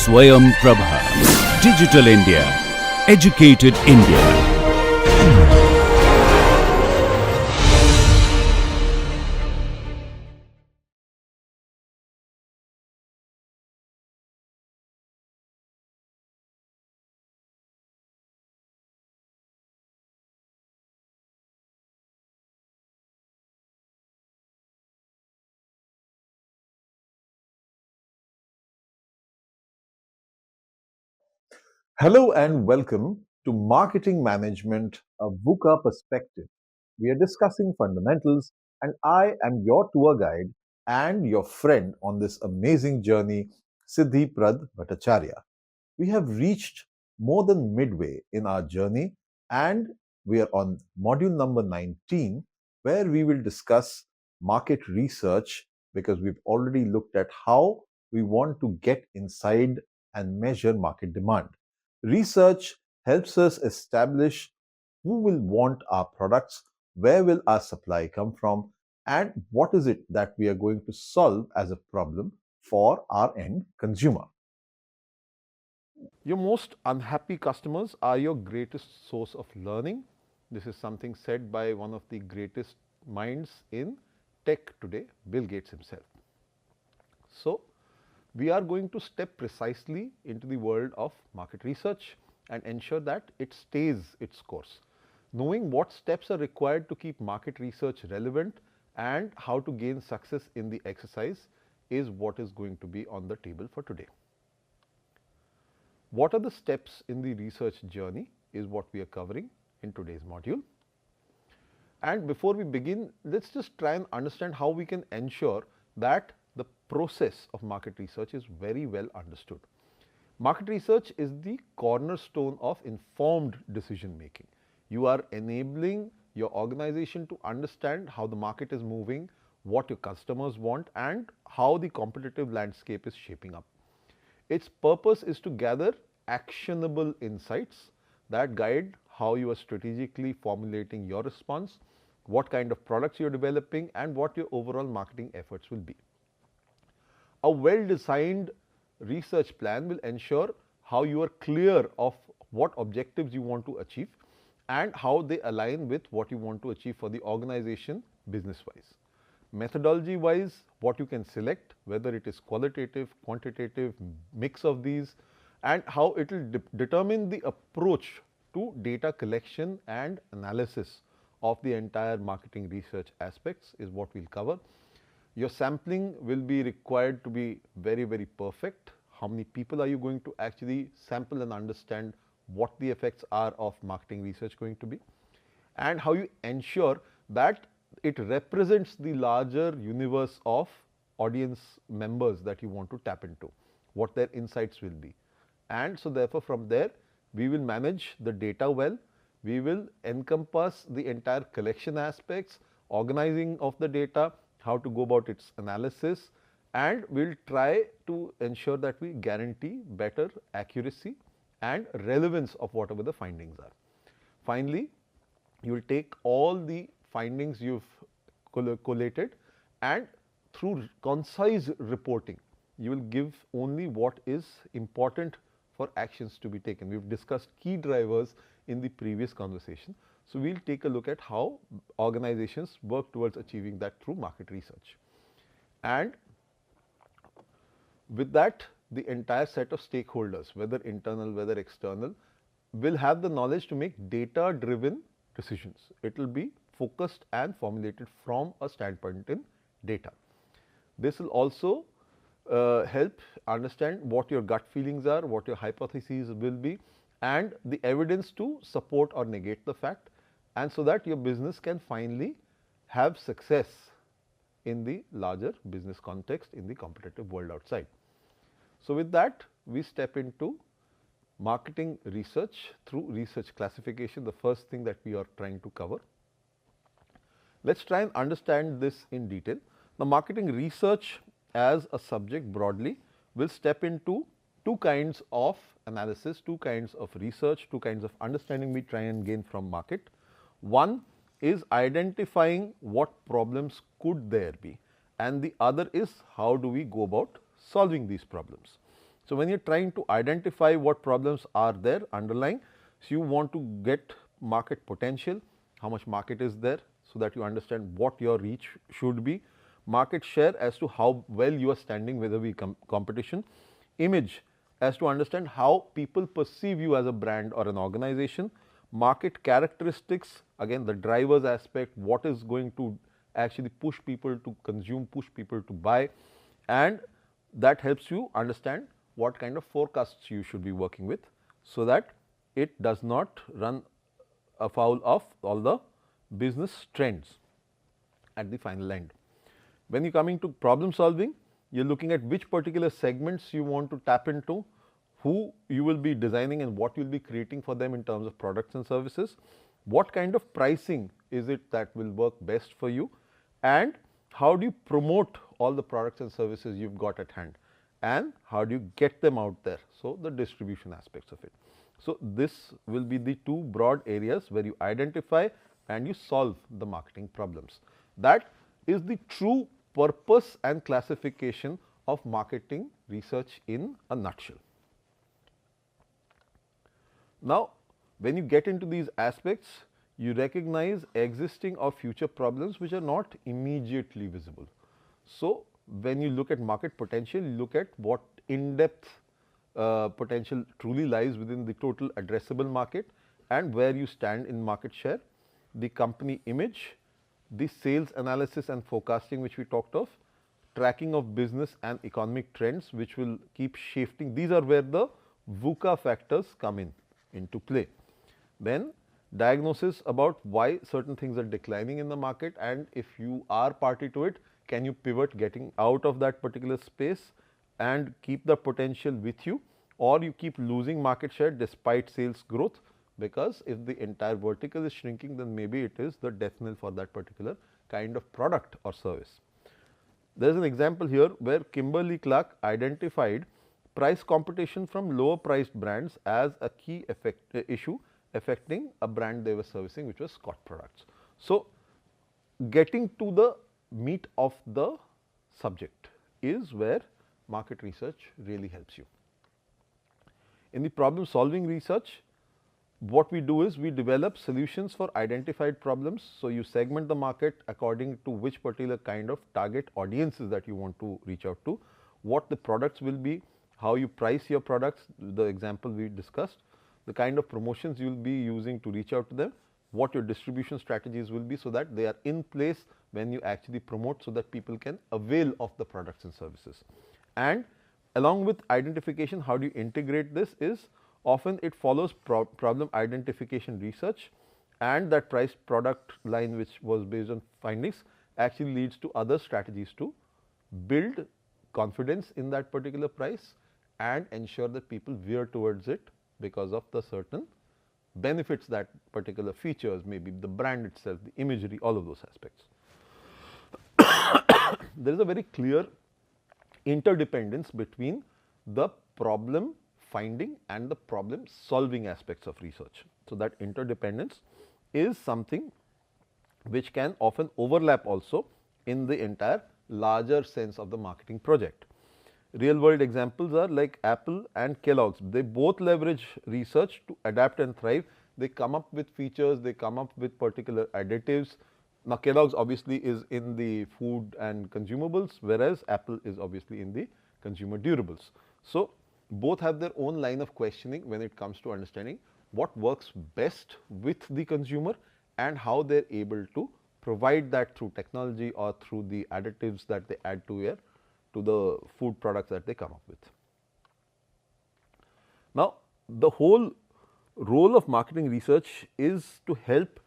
Swayam Prabha. Digital India. Educated India. Hello and welcome to Marketing Management, a VUCA perspective. We are discussing fundamentals, and I am your tour guide and your friend on this amazing journey, Siddhi Prad Bhattacharya. We have reached more than midway in our journey, and we are on module number 19, where we will discuss market research because we've already looked at how we want to get inside and measure market demand. Research helps us establish who will want our products, where will our supply come from, and what is it that we are going to solve as a problem for our end consumer. Your most unhappy customers are your greatest source of learning. This is something said by one of the greatest minds in tech today, Bill Gates himself. So, we are going to step precisely into the world of market research and ensure that it stays its course. Knowing what steps are required to keep market research relevant and how to gain success in the exercise is what is going to be on the table for today. What are the steps in the research journey is what we are covering in today's module. And before we begin, let's just try and understand how we can ensure that the process of market research is very well understood. Market research is the cornerstone of informed decision making. You are enabling your organization to understand how the market is moving, what your customers want, and how the competitive landscape is shaping up. Its purpose is to gather actionable insights that guide how you are strategically formulating your response, what kind of products you are developing, and what your overall marketing efforts will be. A well-designed research plan will ensure how you are clear of what objectives you want to achieve and how they align with what you want to achieve for the organization business-wise. Methodology-wise, what you can select, whether it is qualitative, quantitative, mix of these, and how it will determine the approach to data collection and analysis of the entire marketing research aspects is what we'll cover. Your sampling will be required to be very, very perfect. How many people are you going to actually sample and understand what the effects are of marketing research going to be, and how you ensure that it represents the larger universe of audience members that you want to tap into, what their insights will be. And so therefore, from there, we will manage the data well, we will encompass the entire collection aspects, organizing of the data, how to go about its analysis, and we will try to ensure that we guarantee better accuracy and relevance of whatever the findings are. Finally, you will take all the findings you've collated, and through concise reporting, you will give only what is important for actions to be taken. We've discussed key drivers in the previous conversation. So, we'll take a look at how organizations work towards achieving that through market research. And with that, the entire set of stakeholders, whether internal, whether external, will have the knowledge to make data-driven decisions. It will be focused and formulated from a standpoint in data. This will also help understand what your gut feelings are, what your hypotheses will be, and the evidence to support or negate the fact, and so that your business can finally have success in the larger business context in the competitive world outside. So, with that, we step into marketing research through research classification, the first thing that we are trying to cover. Let's try and understand this in detail. Now, marketing research as a subject broadly will step into two kinds of analysis, two kinds of research, two kinds of understanding we try and gain from market. One is identifying what problems could there be, and the other is how do we go about solving these problems. So, when you are trying to identify what problems are there underlying, so you want to get market potential, how much market is there, so that you understand what your reach should be, market share as to how well you are standing vis-a-vis competition, image as to understand how people perceive you as a brand or an organization, market characteristics, again the drivers aspect, what is going to actually push people to consume, push people to buy, and that helps you understand what kind of forecasts you should be working with, so that it does not run afoul of all the business trends at the final end. When you are coming to problem solving, you are looking at which particular segments you want to tap into, who you will be designing and what you will be creating for them in terms of products and services, what kind of pricing is it that will work best for you, and how do you promote all the products and services you have got at hand, and how do you get them out there. So, the distribution aspects of it. So, this will be the two broad areas where you identify and you solve the marketing problems. That is the true purpose and classification of marketing research in a nutshell. Now, when you get into these aspects, you recognize existing or future problems which are not immediately visible. So, when you look at market potential, you look at what in-depth potential truly lies within the total addressable market and where you stand in market share, the company image, the sales analysis and forecasting which we talked of, tracking of business and economic trends which will keep shifting. These are where the VUCA factors come into play. Then diagnosis about why certain things are declining in the market, and if you are party to it, can you pivot getting out of that particular space and keep the potential with you, or you keep losing market share despite sales growth, because if the entire vertical is shrinking, then maybe it is the death knell for that particular kind of product or service. There is an example here where Kimberly-Clark identified price competition from lower priced brands as a key issue affecting a brand they were servicing, which was Scott products. So, getting to the meat of the subject is where market research really helps you. In the problem solving research, what we do is we develop solutions for identified problems. So, you segment the market according to which particular kind of target audiences that you want to reach out to, what the products will be, how you price your products, the example we discussed, the kind of promotions you will be using to reach out to them, what your distribution strategies will be, so that they are in place when you actually promote, so that people can avail of the products and services. And along with identification, how do you integrate this is often it follows problem identification research, and that price product line which was based on findings actually leads to other strategies to build confidence in that particular price and ensure that people veer towards it because of the certain benefits that particular features, maybe the brand itself, the imagery, all of those aspects. There is a very clear interdependence between the problem finding and the problem solving aspects of research. So, that interdependence is something which can often overlap also in the entire larger sense of the marketing project. Real world examples are like Apple and Kellogg's. They both leverage research to adapt and thrive. They come up with features, they come up with particular additives. Now, Kellogg's obviously is in the food and consumables, whereas Apple is obviously in the consumer durables. So, both have their own line of questioning when it comes to understanding what works best with the consumer and how they are able to provide that through technology or through the additives that they add to the food products that they come up with. Now, the whole role of marketing research is to help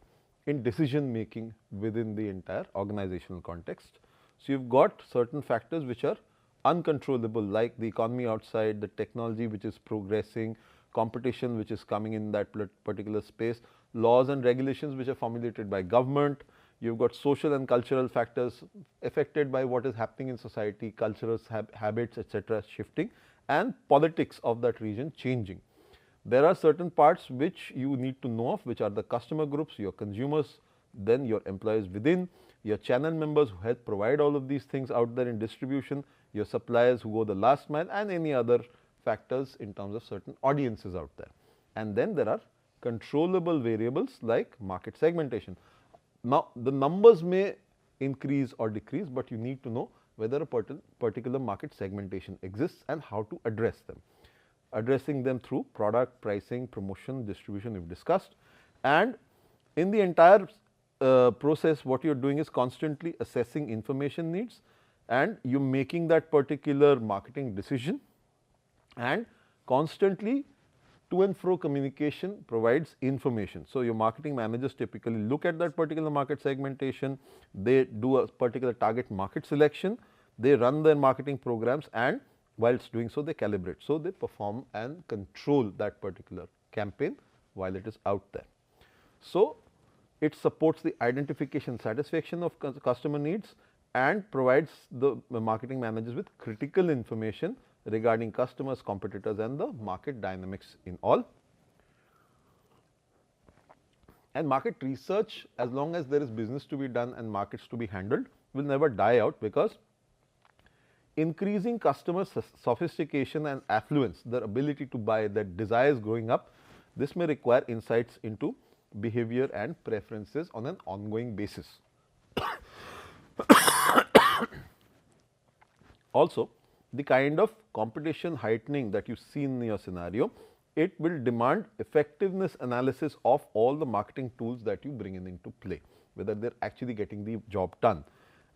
in decision making within the entire organizational context. So, you have got certain factors which are uncontrollable, like the economy outside, the technology which is progressing, competition which is coming in that particular space, laws and regulations which are formulated by government. You have got social and cultural factors affected by what is happening in society, cultural habits, etc. shifting, and politics of that region changing. There are certain parts which you need to know of, which are the customer groups, your consumers, then your employees within, your channel members who help provide all of these things out there in distribution, your suppliers who go the last mile, and any other factors in terms of certain audiences out there. And then there are controllable variables like market segmentation. Now, the numbers may increase or decrease, but you need to know whether a particular market segmentation exists and how to address them. Addressing them through product, pricing, promotion, distribution we have discussed. And in the entire process, what you are doing is constantly assessing information needs, and you are making that particular marketing decision, and constantly to and fro communication provides information. So, your marketing managers typically look at that particular market segmentation, they do a particular target market selection, they run their marketing programs, and whilst doing so they calibrate. So, they perform and control that particular campaign while it is out there. So, it supports the identification satisfaction of customer needs and provides the marketing managers with critical information regarding customers, competitors, and the market dynamics in all. And market research, as long as there is business to be done and markets to be handled, will never die out, because increasing customer sophistication and affluence, their ability to buy, their desires growing up, this may require insights into behavior and preferences on an ongoing basis. Also, the kind of competition heightening that you see in your scenario, it will demand effectiveness analysis of all the marketing tools that you bring into play, whether they are actually getting the job done.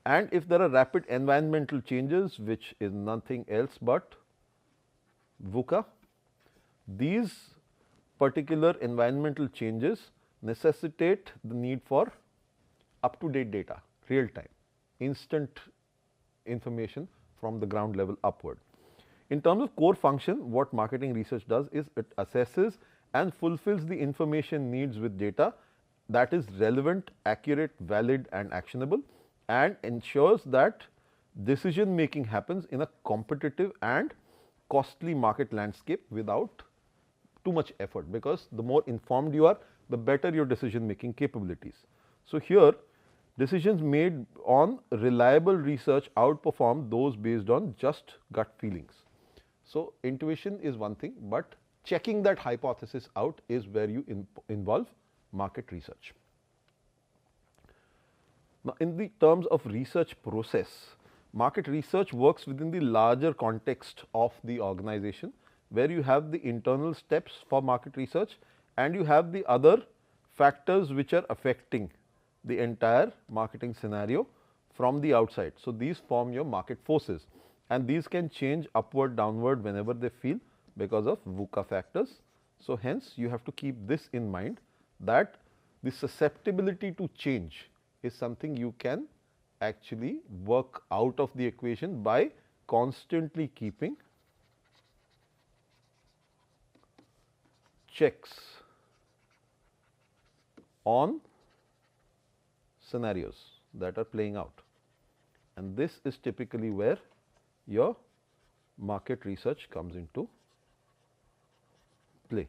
And if there are rapid environmental changes, which is nothing else but VUCA, these particular environmental changes necessitate the need for up-to-date data, real time, instant information from the ground level upward. In terms of core function, what marketing research does is it assesses and fulfills the information needs with data that is relevant, accurate, valid, and actionable, and ensures that decision making happens in a competitive and costly market landscape without too much effort, because the more informed you are, the better your decision making capabilities. So, here decisions made on reliable research outperform those based on just gut feelings. So, intuition is one thing, but checking that hypothesis out is where you involve market research. Now, in the terms of research process, market research works within the larger context of the organization, where you have the internal steps for market research and you have the other factors which are affecting the entire marketing scenario from the outside. So, these form your market forces, and these can change upward, downward whenever they feel because of VUCA factors. So, hence you have to keep this in mind, that the susceptibility to change is something you can actually work out of the equation by constantly keeping checks on scenarios that are playing out, and this is typically where your market research comes into play.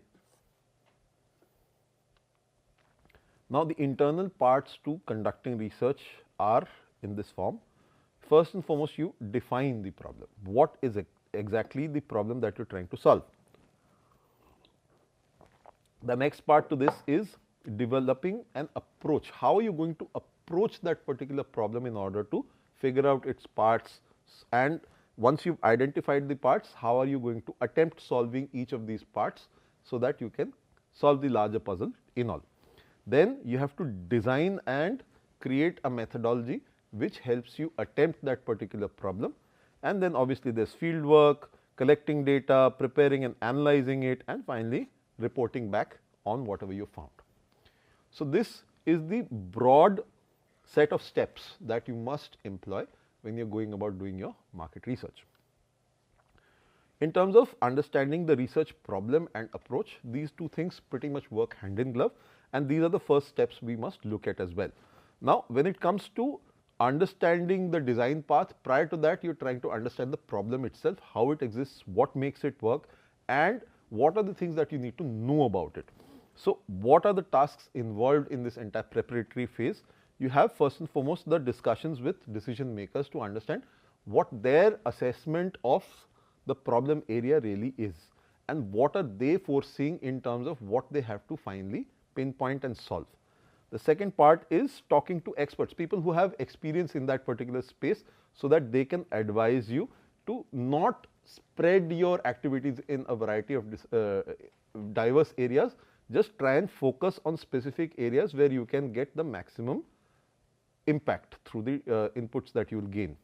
Now, the internal parts to conducting research are in this form. First and foremost, you define the problem. What is exactly the problem that you are trying to solve? The next part to this is developing an approach. How are you going to approach that particular problem in order to figure out its parts, and once you have identified the parts, how are you going to attempt solving each of these parts so that you can solve the larger puzzle in all. Then you have to design and create a methodology which helps you attempt that particular problem, and then obviously there is field work, collecting data, preparing and analyzing it, and finally reporting back on whatever you found. So, this is the broad set of steps that you must employ when you are going about doing your market research. In terms of understanding the research problem and approach, these two things pretty much work hand in glove, and these are the first steps we must look at as well. Now, when it comes to understanding the design path, prior to that you are trying to understand the problem itself, how it exists, what makes it work, and what are the things that you need to know about it. So, what are the tasks involved in this entire preparatory phase? You have first and foremost the discussions with decision makers to understand what their assessment of the problem area really is and what are they foreseeing in terms of what they have to finally pinpoint and solve. The second part is talking to experts, people who have experience in that particular space, so that they can advise you to not spread your activities in a variety of diverse areas. Just try and focus on specific areas where you can get the maximum impact through the inputs that you will gain.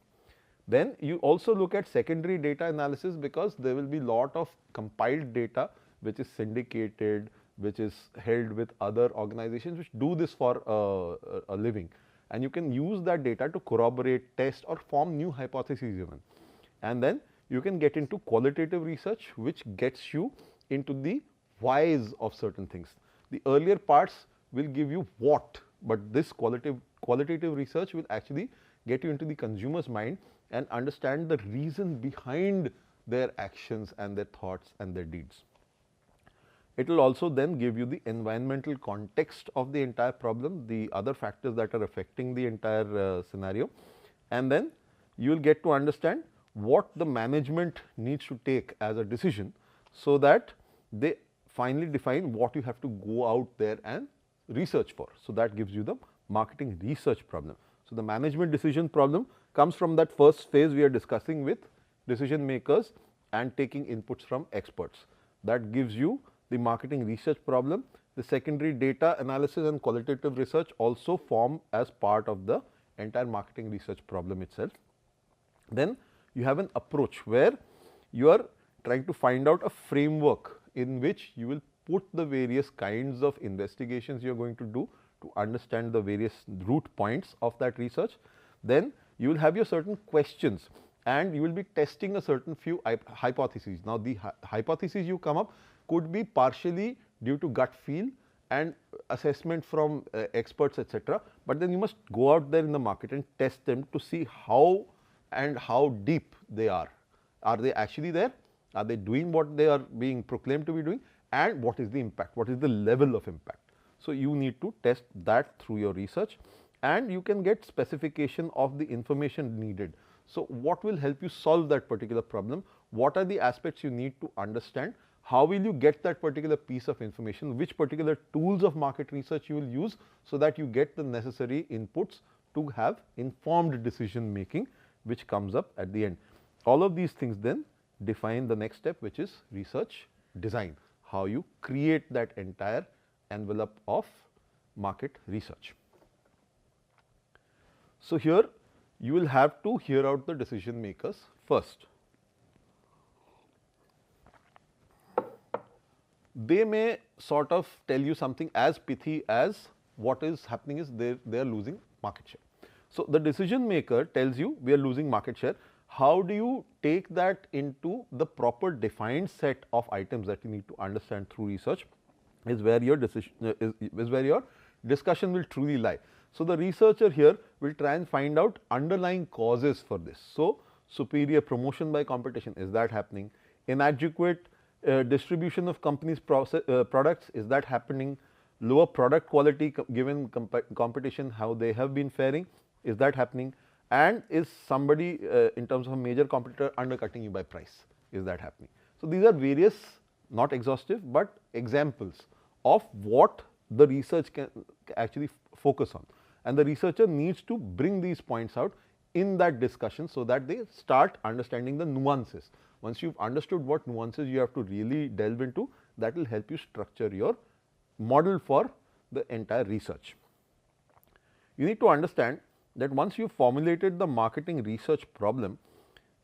Then you also look at secondary data analysis, because there will be lot of compiled data which is syndicated, which is held with other organizations which do this for a living, and you can use that data to corroborate, test or form new hypotheses even. And then you can get into qualitative research, which gets you into the whys of certain things. The earlier parts will give you what, but this qualitative research will actually get you into the consumer's mind and understand the reason behind their actions and their thoughts and their deeds. It will also then give you the environmental context of the entire problem, the other factors that are affecting the entire scenario, and then you will get to understand what the management needs to take as a decision, so that they finally define what you have to go out there and research for. So, that gives you the marketing research problem. So, the management decision problem comes from that first phase we are discussing with decision makers and taking inputs from experts. That gives you the marketing research problem. The secondary data analysis and qualitative research also form as part of the entire marketing research problem itself. Then you have an approach where you are trying to find out a framework in which you will put the various kinds of investigations you are going to do to understand the various root points of that research. Then you will have your certain questions and you will be testing a certain few hypotheses. Now, the hypotheses you come up could be partially due to gut feel and assessment from experts, etc. But then you must go out there in the market and test them to see how and how deep they are. Are they actually there? Are they doing what they are being proclaimed to be doing? And what is the impact? What is the level of impact? So, you need to test that through your research, and you can get specification of the information needed. So, what will help you solve that particular problem? What are the aspects you need to understand? How will you get that particular piece of information? Which particular tools of market research you will use, so that you get the necessary inputs to have informed decision making, which comes up at the end. All of these things then define the next step, which is research design, how you create that entire envelope of market research. So, here you will have to hear out the decision makers first. They may sort of tell you something as pithy as what is happening is they are losing market share. So, the decision maker tells you we are losing market share. How do you take that into the proper defined set of items that you need to understand through research is where your decision is where your discussion will truly lie. So, the researcher here will try and find out underlying causes for this. So, superior promotion by competition, is that happening? Inadequate distribution of companies' products, is that happening? Lower product quality given competition, how they have been faring, is that happening? And is somebody in terms of a major competitor undercutting you by price, is that happening? So, these are various, not exhaustive, but examples of what the research can actually focus on, and the researcher needs to bring these points out in that discussion, so that they start understanding the nuances. Once you have understood what nuances you have to really delve into, that will help you structure your model for the entire research. You need to understand that once you formulated the marketing research problem,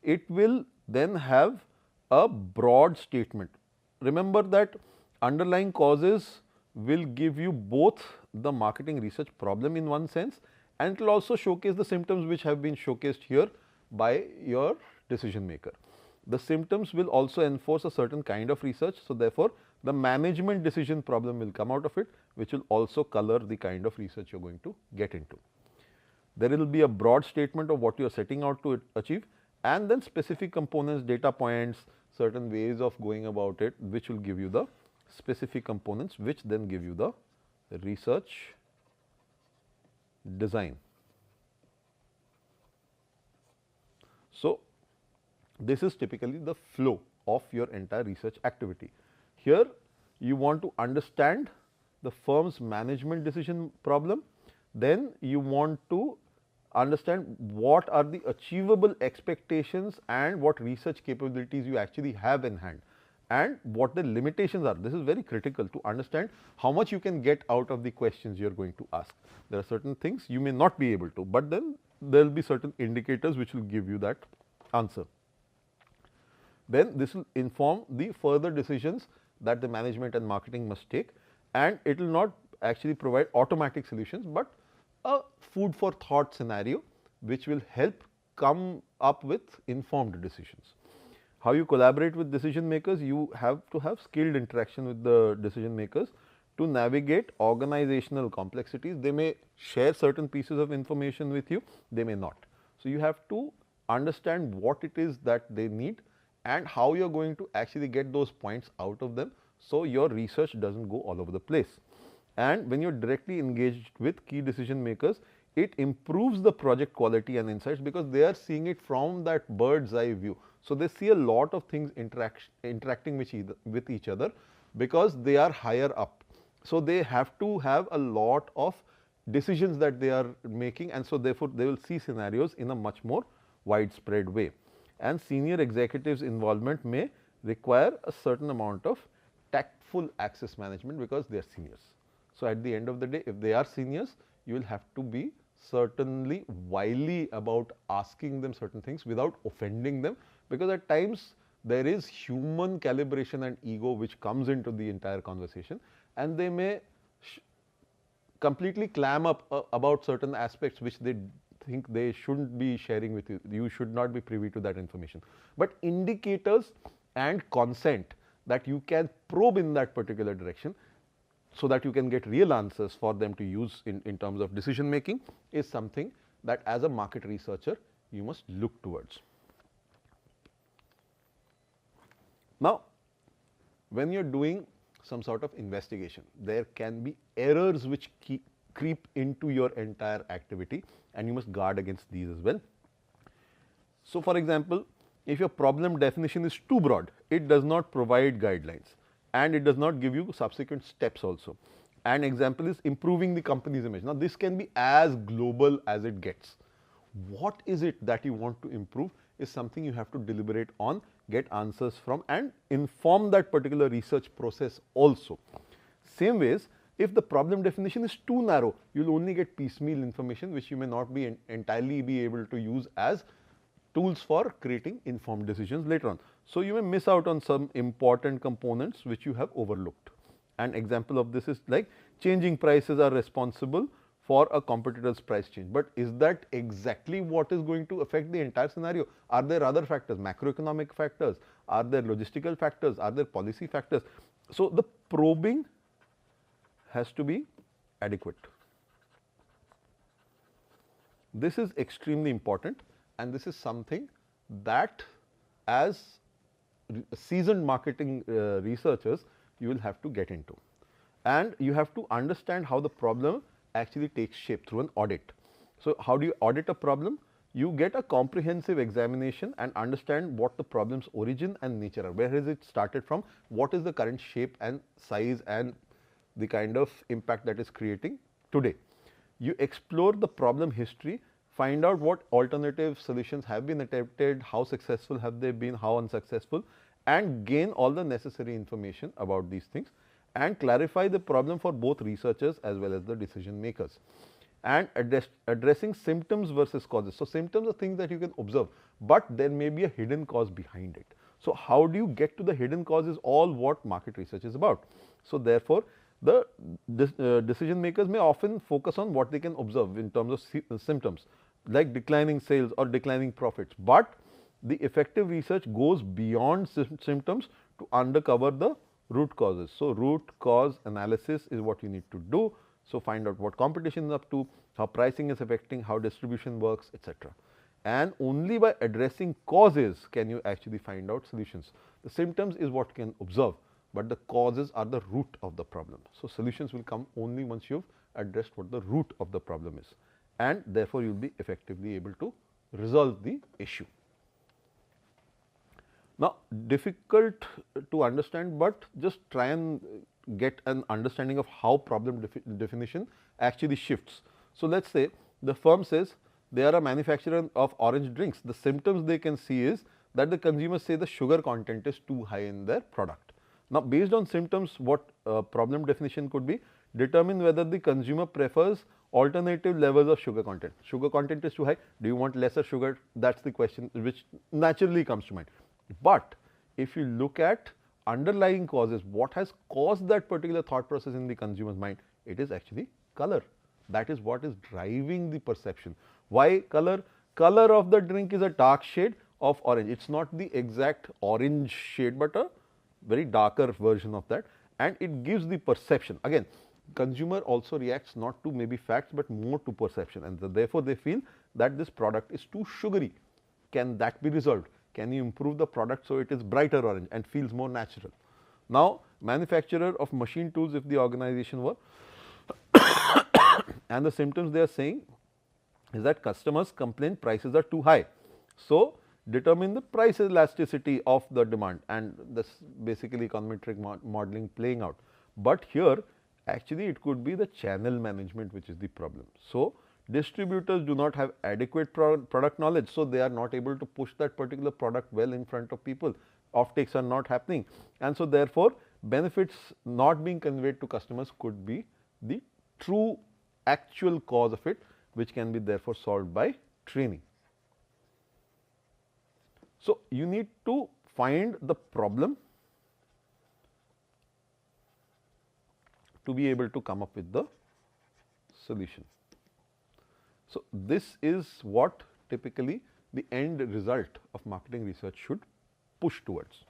it will then have a broad statement. Remember that underlying causes will give you both the marketing research problem in one sense, and it will also showcase the symptoms which have been showcased here by your decision maker. The symptoms will also enforce a certain kind of research. So, therefore, the management decision problem will come out of it, which will also color the kind of research you are going to get into. There will be a broad statement of what you are setting out to achieve, and then specific components, data points, certain ways of going about it, which will give you the specific components, which then give you the research design. So, This is typically the flow of your entire research activity. Here you want to understand the firm's management decision problem, then you want to understand what are the achievable expectations and what research capabilities you actually have in hand and what the limitations are. This is very critical to understand how much you can get out of the questions you are going to ask. There are certain things you may not be able to, but then there will be certain indicators which will give you that answer. Then this will inform the further decisions that the management and marketing must take, and it will not actually provide automatic solutions, but a food for thought scenario which will help come up with informed decisions. How you collaborate with decision makers? You have to have skilled interaction with the decision makers to navigate organizational complexities. They may share certain pieces of information with you, they may not. So, you have to understand what it is that they need and how you are going to actually get those points out of them, so your research does not go all over the place. And when you are directly engaged with key decision makers, it improves the project quality and insights because they are seeing it from that bird's eye view. So, they see a lot of things interacting with each other because they are higher up. So, they have to have a lot of decisions that they are making, and so therefore, they will see scenarios in a much more widespread way. And senior executives' involvement may require a certain amount of tactful access management because they are seniors. So, at the end of the day, if they are seniors, you will have to be certainly wily about asking them certain things without offending them, because at times there is human calibration and ego which comes into the entire conversation, and they may completely clam up about certain aspects which they think they shouldn't be sharing with you. You should not be privy to that information. But indicators and consent that you can probe in that particular direction so that you can get real answers for them to use in terms of decision making is something that as a market researcher you must look towards. Now, when you are doing some sort of investigation, there can be errors which creep into your entire activity, and you must guard against these as well. So, for example, if your problem definition is too broad, it does not provide guidelines and it does not give you subsequent steps also. An example is improving the company's image. Now, this can be as global as it gets. What is it that you want to improve is something you have to deliberate on, get answers from, and inform that particular research process also. Same ways, if the problem definition is too narrow, you will only get piecemeal information which you may not be entirely be able to use as tools for creating informed decisions later on. So, you may miss out on some important components which you have overlooked. An example of this is like changing prices are responsible for a competitor's price change, but is that exactly what is going to affect the entire scenario? Are there other factors, macroeconomic factors, are there logistical factors, are there policy factors? So, the probing has to be adequate. This is extremely important, and this is something that as seasoned marketing researchers you will have to get into, and you have to understand how the problem actually takes shape through an audit. So, how do you audit a problem? You get a comprehensive examination and understand what the problem's origin and nature are. Where has it started from? What is the current shape and size and the kind of impact that is creating today? You explore the problem history, find out what alternative solutions have been attempted, how successful have they been, how unsuccessful, and gain all the necessary information about these things and clarify the problem for both researchers as well as the decision makers. And addressing symptoms versus causes. So, symptoms are things that you can observe, but there may be a hidden cause behind it. So, how do you get to the hidden cause is all what market research is about. So, therefore, the decision makers may often focus on what they can observe in terms of symptoms like declining sales or declining profits, but the effective research goes beyond symptoms to uncover the root causes. So, root cause analysis is what you need to do. So, find out what competition is up to, how pricing is affecting, how distribution works, etc. And only by addressing causes can you actually find out solutions. The symptoms is what you can observe, but the causes are the root of the problem. So, solutions will come only once you have addressed what the root of the problem is, and therefore, you will be effectively able to resolve the issue. Now, difficult to understand, but just try and get an understanding of how problem definition actually shifts. So, let us say the firm says they are a manufacturer of orange drinks. The symptoms they can see is that the consumers say the sugar content is too high in their product. Now, based on symptoms, what problem definition could be? Determine whether the consumer prefers alternative levels of sugar content. Sugar content is too high. Do you want lesser sugar? That is the question which naturally comes to mind. But if you look at underlying causes, what has caused that particular thought process in the consumer's mind? It is actually color. That is what is driving the perception. Why color? Color of the drink is a dark shade of orange. It is not the exact orange shade, but a very darker version of that, and it gives the perception. Again, consumer also reacts not to maybe facts, but more to perception, and therefore they feel that this product is too sugary. Can that be resolved? Can you improve the product so it is brighter orange and feels more natural? Now, manufacturer of machine tools, if the organization were and the symptoms they are saying is that customers complain prices are too high. So, determine the price elasticity of the demand, and this basically econometric modeling playing out. But here actually it could be the channel management which is the problem. So, distributors do not have adequate product knowledge, so they are not able to push that particular product well in front of people. Offtakes are not happening, and so therefore benefits not being conveyed to customers could be the true actual cause of it, which can be therefore solved by training. So, you need to find the problem to be able to come up with the solution. So, this is what typically the end result of marketing research should push towards.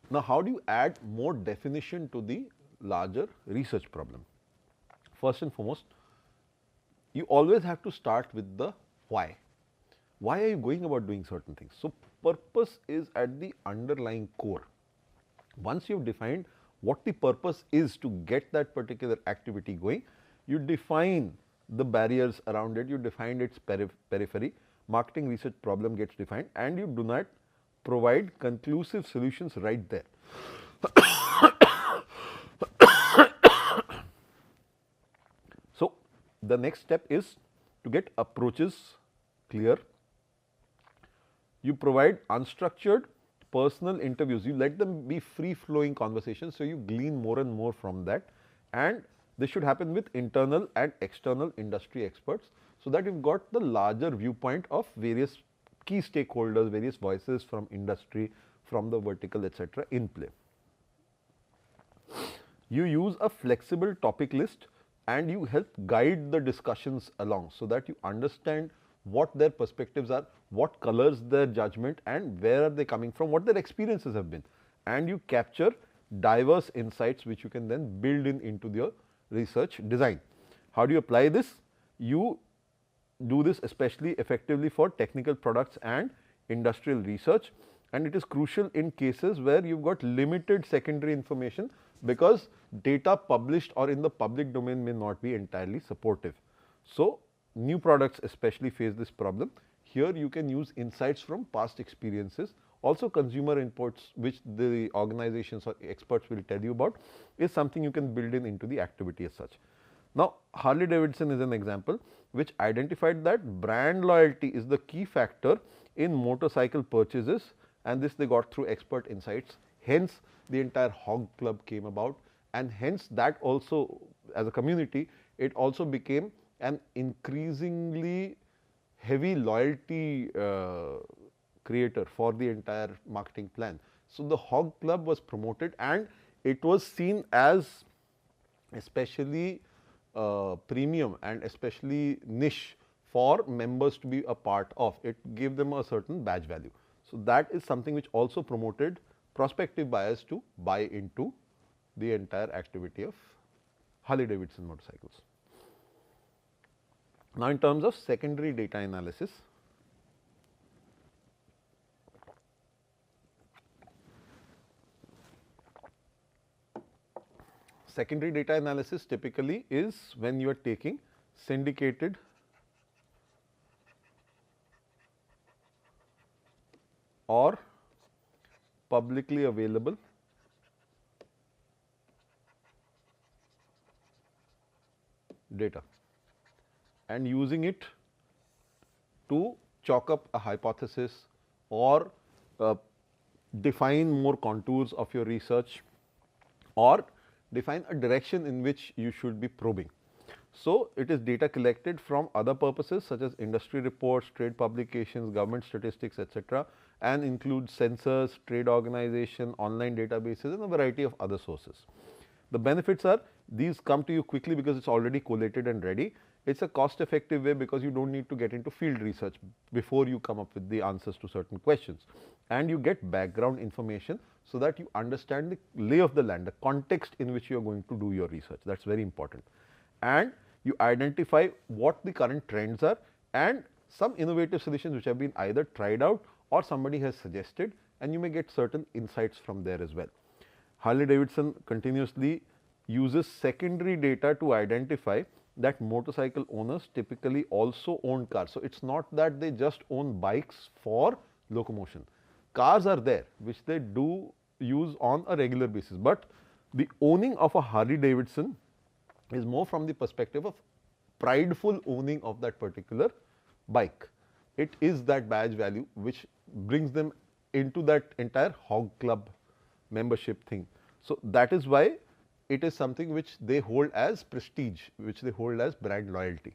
Now, how do you add more definition to the larger research problem? First and foremost, you always have to start with the why. Why are you going about doing certain things? So, purpose is at the underlying core. Once you have defined what the purpose is to get that particular activity going, you define the barriers around it, you define its periphery, marketing research problem gets defined, and you do not provide conclusive solutions right there. So, the next step is to get approaches clear. You provide unstructured personal interviews, you let them be free flowing conversations, so you glean more and more from that, and this should happen with internal and external industry experts, so that you have got the larger viewpoint of various key stakeholders, various voices from industry, from the vertical, etc. in play. You use a flexible topic list and you help guide the discussions along, so that you understand what their perspectives are, what colors their judgment, and where are they coming from, what their experiences have been, and you capture diverse insights which you can then build into your research design. How do you apply this? You do this especially effectively for technical products and industrial research, and it is crucial in cases where you have got limited secondary information, because data published or in the public domain may not be entirely supportive. So, new products especially face this problem. Here you can use insights from past experiences, also consumer inputs which the organizations or experts will tell you about, is something you can build into the activity as such. Now, Harley Davidson is an example which identified that brand loyalty is the key factor in motorcycle purchases, and this they got through expert insights. Hence, the entire Hog Club came about, and hence that also as a community, it also became an increasingly heavy loyalty creator for the entire marketing plan. So, the Hog Club was promoted, and it was seen as especially premium and especially niche for members to be a part of. It gave them a certain badge value. So, that is something which also promoted prospective buyers to buy into the entire activity of Harley Davidson motorcycles. Now, in terms of secondary data analysis, secondary data analysis typically is when you are taking syndicated or publicly available data and using it to chalk up a hypothesis or define more contours of your research or define a direction in which you should be probing. So, it is data collected from other purposes such as industry reports, trade publications, government statistics, etc., and includes sensors, trade organization, online databases and a variety of other sources. The benefits are these come to you quickly because it is already collated and ready. It is a cost effective way because you do not need to get into field research before you come up with the answers to certain questions, and you get background information so that you understand the lay of the land, the context in which you are going to do your research. That is very important. And you identify what the current trends are and some innovative solutions which have been either tried out or somebody has suggested, and you may get certain insights from there as well. Harley Davidson continuously uses secondary data to identify that motorcycle owners typically also own cars. So, it is not that they just own bikes for locomotion. Cars are there which they do use on a regular basis, but the owning of a Harley Davidson is more from the perspective of prideful owning of that particular bike. It is that badge value which brings them into that entire hog club membership thing. So, that is why it is something which they hold as prestige, which they hold as brand loyalty.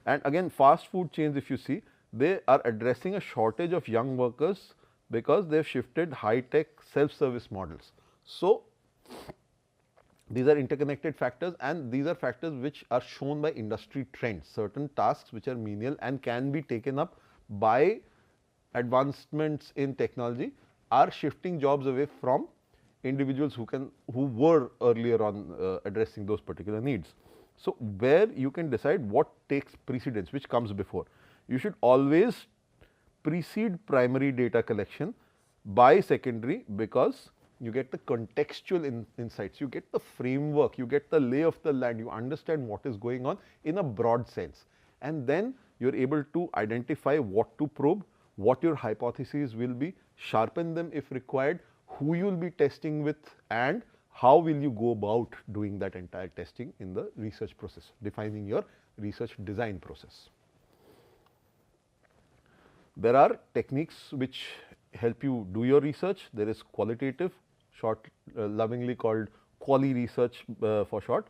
And again, fast food chains, if you see, they are addressing a shortage of young workers because they have shifted high tech self service models. So, these are interconnected factors, and these are factors which are shown by industry trends. Certain tasks which are menial and can be taken up by advancements in technology are shifting jobs away from individuals who were earlier on addressing those particular needs. So, where you can decide what takes precedence, which comes before. You should always precede primary data collection by secondary, because you get the contextual insights, you get the framework, you get the lay of the land, you understand what is going on in a broad sense, and then you are able to identify what to probe, what your hypotheses will be, sharpen them if required, who you will be testing with, and how will you go about doing that entire testing in the research process, defining your research design process. There are techniques which help you do your research. There is qualitative, lovingly called quali research for short.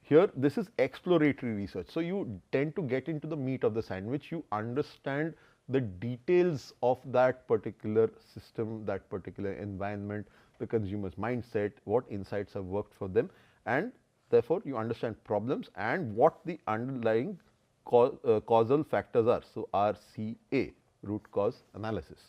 Here, this is exploratory research. So, you tend to get into the meat of the sandwich, you understand the details of that particular system, that particular environment, the consumer's mindset, what insights have worked for them, and therefore, you understand problems and what the underlying causal factors are. So, RCA, root cause analysis.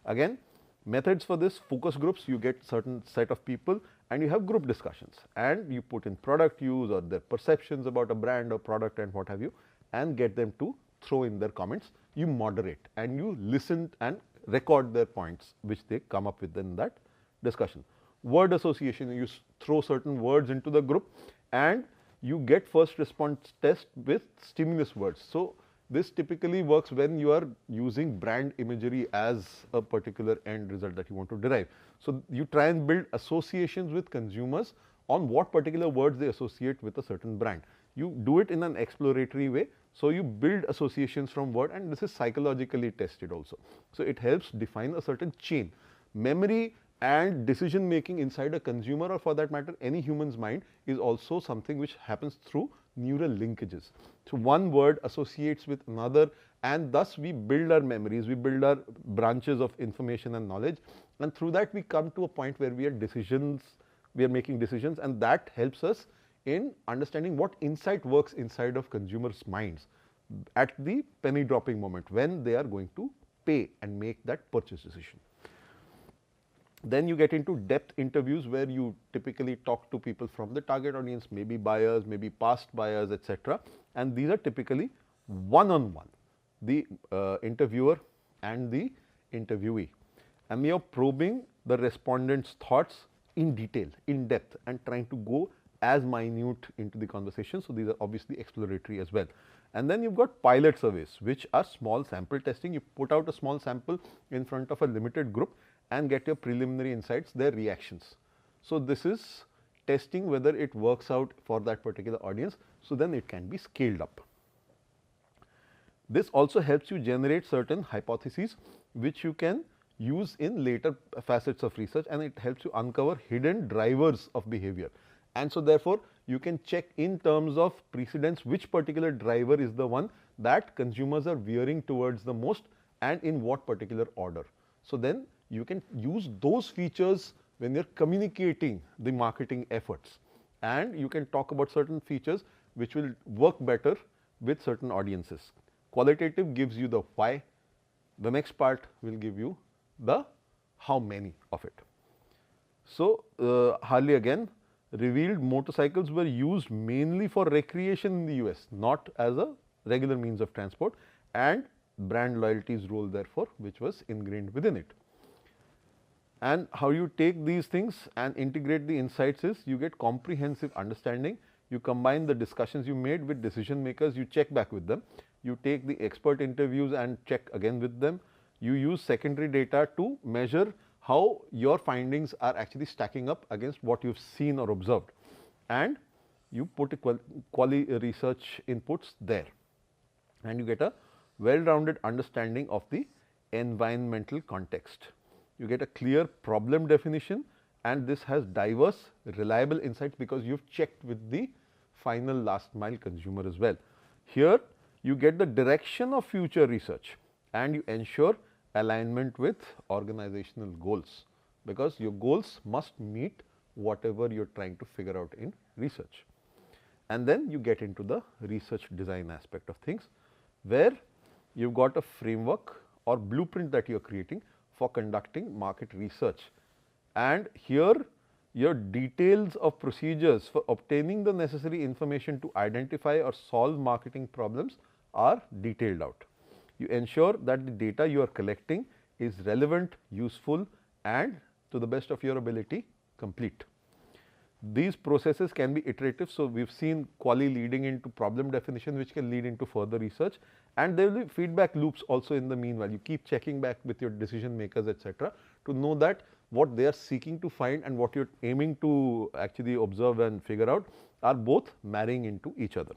Again, methods for this: focus groups, you get certain set of people and you have group discussions, and you put in product use or their perceptions about a brand or product and what have you, and get them to throw in their comments. You moderate and you listen and record their points which they come up with in that discussion. Word association, you throw certain words into the group and you get first response test with stimulus words. So, this typically works when you are using brand imagery as a particular end result that you want to derive. So, you try and build associations with consumers on what particular words they associate with a certain brand. You do it in an exploratory way. So, you build associations from word, and this is psychologically tested also. So, it helps define a certain chain. Memory and decision making inside a consumer, or for that matter any human's mind, is also something which happens through neural linkages. So, one word associates with another, and thus we build our memories, we build our branches of information and knowledge, and through that we come to a point where we are making decisions, and that helps us in understanding what insight works inside of consumers' minds at the penny dropping moment when they are going to pay and make that purchase decision. Then you get into depth interviews, where you typically talk to people from the target audience, maybe buyers, maybe past buyers, etc. And these are typically one-on-one, the interviewer and the interviewee. And we are probing the respondents' thoughts in detail, in depth, and trying to go as minute into the conversation. So, these are obviously exploratory as well. And then you've got pilot surveys, which are small sample testing. You put out a small sample in front of a limited group and get your preliminary insights, their reactions. So, this is testing whether it works out for that particular audience. So, then it can be scaled up. This also helps you generate certain hypotheses which you can use in later facets of research, and it helps you uncover hidden drivers of behavior. And so, therefore, you can check in terms of precedence which particular driver is the one that consumers are veering towards the most and in what particular order. So, then you can use those features when you are communicating the marketing efforts, and you can talk about certain features which will work better with certain audiences. Qualitative gives you the why, the next part will give you the how many of it. So, Harley again revealed motorcycles were used mainly for recreation in the US, not as a regular means of transport, and brand loyalty's role therefore, which was ingrained within it. And how you take these things and integrate the insights is you get comprehensive understanding, you combine the discussions you made with decision makers, you check back with them, you take the expert interviews and check again with them, you use secondary data to measure how your findings are actually stacking up against what you have seen or observed, and you put quality research inputs there, and you get a well-rounded understanding of the environmental context. You get a clear problem definition, and this has diverse reliable insights because you have checked with the final last mile consumer as well. Here you get the direction of future research, and you ensure alignment with organizational goals, because your goals must meet whatever you are trying to figure out in research. And then you get into the research design aspect of things, where you have got a framework or blueprint that you are creating for conducting market research, and here your details of procedures for obtaining the necessary information to identify or solve marketing problems are detailed out. You ensure that the data you are collecting is relevant, useful, and to the best of your ability complete. These processes can be iterative. So, we have seen quali leading into problem definition, which can lead into further research, and there will be feedback loops also in the meanwhile. You keep checking back with your decision makers, etc., to know that what they are seeking to find and what you are aiming to actually observe and figure out are both marrying into each other.